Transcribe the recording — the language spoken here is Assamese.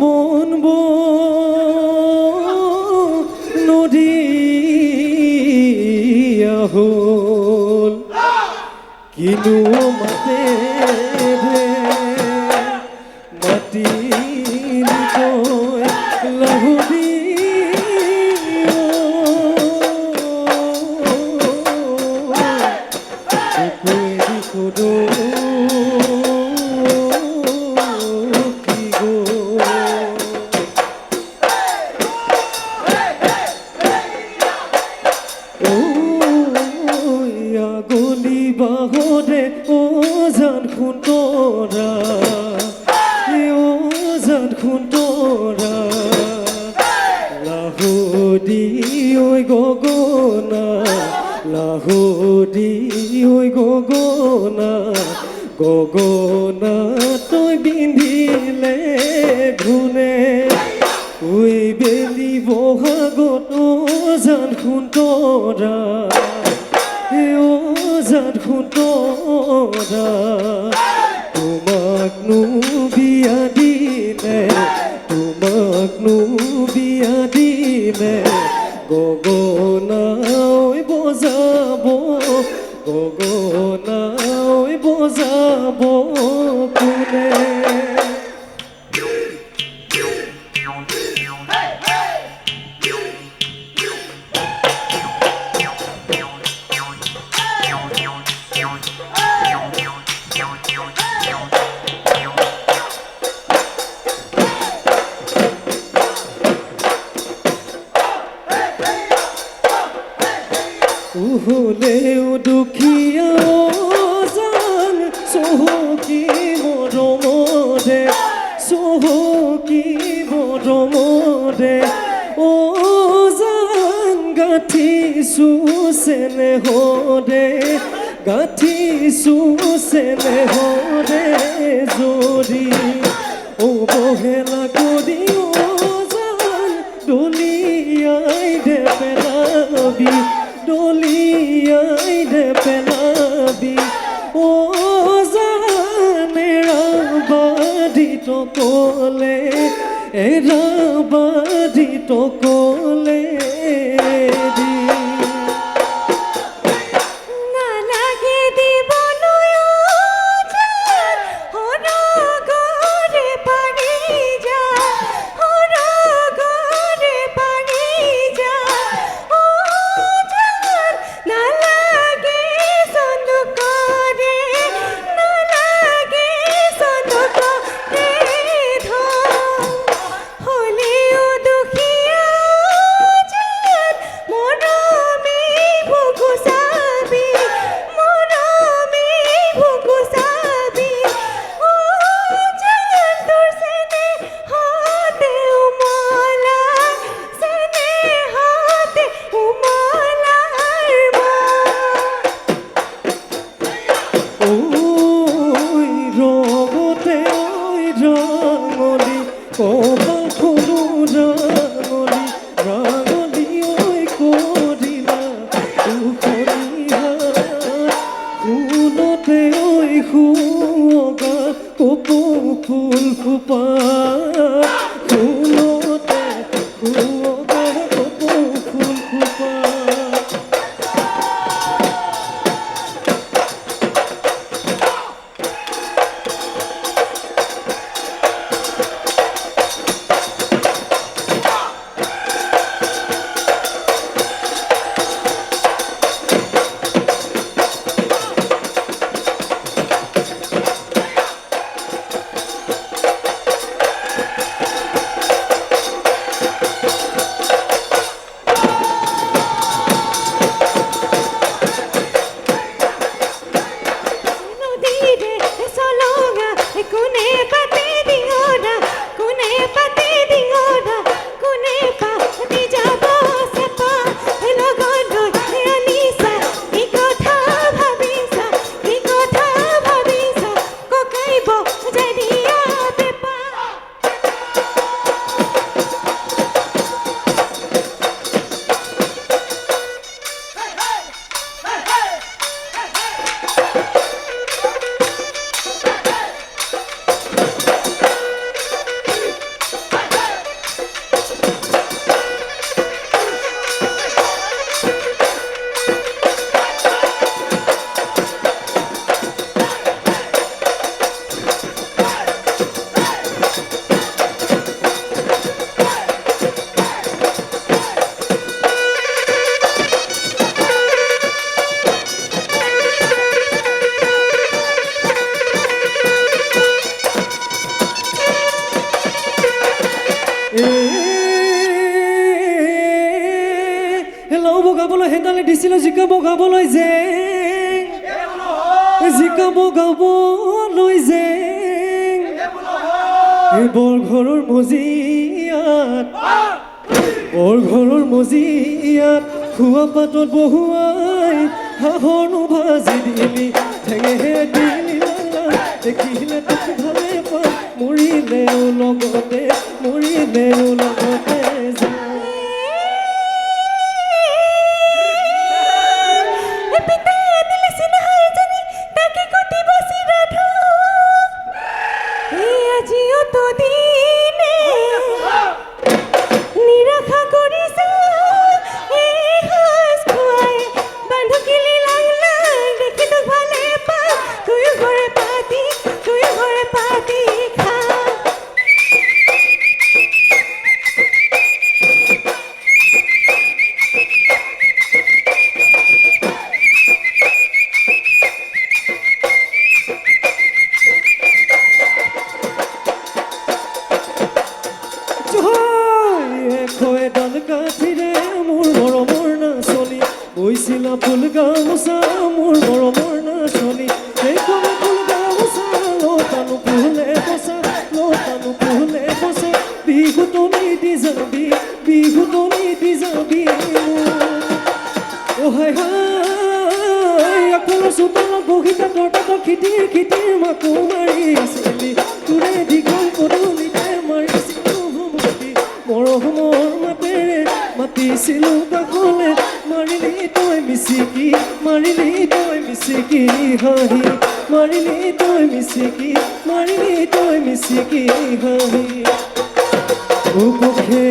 মন নদীয়া হল কিনো মাতে ৰে মাতিল তই লাহুৰি বাহরে ও জান খুন্তরা ও জান খুন্তরা লাহুরি ওই গগনা লাহুরি ওই গগনা গগনা তই বিন্ধিলে ঘুনে ওই বেলি বহাগত ও জান খুন্তরা ও জান খুন্তৰা তোমাক নো বিয়া দিলে তোমাক নো বিয়া দিলে গগনা ঐ বজাব গগনা ঐ বজাব কোনে উহলেও দুখীয়া জান চহকী মৰমৰে চহকী মৰমৰে ও জান গাঁঠিছো চেনেহৰে গাঁঠিছো চেনেহৰে জৰি অৱহেলা কৰি ও জান দলিয়াই দে পেলাবি দলিয়াই দে পেলাবি ও জান এৰাবাদি তকলে এৰাবাদি তকলে দি হলেও দুখীয়া লাও বগাবলৈ হেতালে দিছিল জিকা বগাবলৈ যে জিকা বগাবলৈ যে এই বৰঘৰৰ মজিয়াত খোৱা পাতত বহুৱাই হাঁহৰনো ভাজি দিলি ঠেঙেহে দিলি দেখিলে তোক ভালে পাই মৰিলেও লগতে যায় বৈছিলা ফুল গামোচা মোৰ মৰমৰ নাচনী সেইখনে ফুল গামোচা লতানো ফুলে বচা বিহুতনি দি যাবি অহাই হাই আগফালৰ চোতালত বহি তাঁতৰ পাতত খিটিৰ মাকো মাৰিছিলি তোৰে দীঘল পদূলিতে মাৰিছিলো ভুমুকি মৰমৰ মাতেৰে মাতিছিলো কাষলে মাৰিলি তই মিচিকি হাঁহি মাৰিলি তই মিচিকি হাঁহি মুখে